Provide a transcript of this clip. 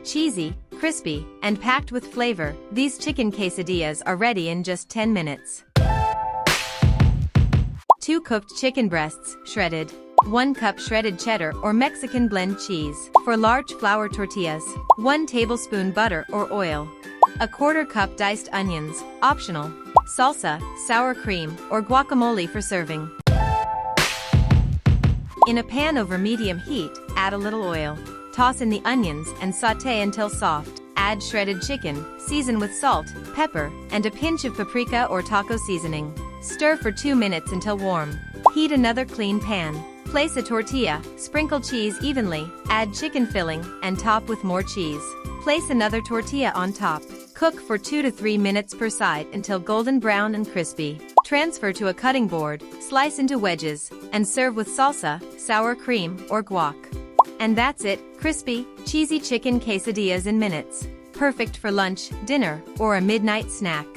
Cheesy, crispy, and packed with flavor, these chicken quesadillas are ready in just 10 minutes. 2 cooked chicken breasts, shredded. 1 cup shredded cheddar or Mexican blend cheese. For large flour tortillas, 1 tablespoon butter or oil. 1/4 cup diced onions, optional. Salsa, sour cream, or guacamole for serving. In a pan over medium heat, add a little oil. Toss in the onions and sauté until soft. Add shredded chicken, season with salt, pepper, and a pinch of paprika or taco seasoning. Stir for 2 minutes until warm. Heat another clean pan. Place a tortilla, sprinkle cheese evenly, add chicken filling, and top with more cheese. Place another tortilla on top. Cook for 2 to 3 minutes per side until golden brown and crispy. Transfer to a cutting board, slice into wedges, and serve with salsa, sour cream, or guac. And that's it, crispy, cheesy chicken quesadillas in minutes. Perfect for lunch, dinner, or a midnight snack.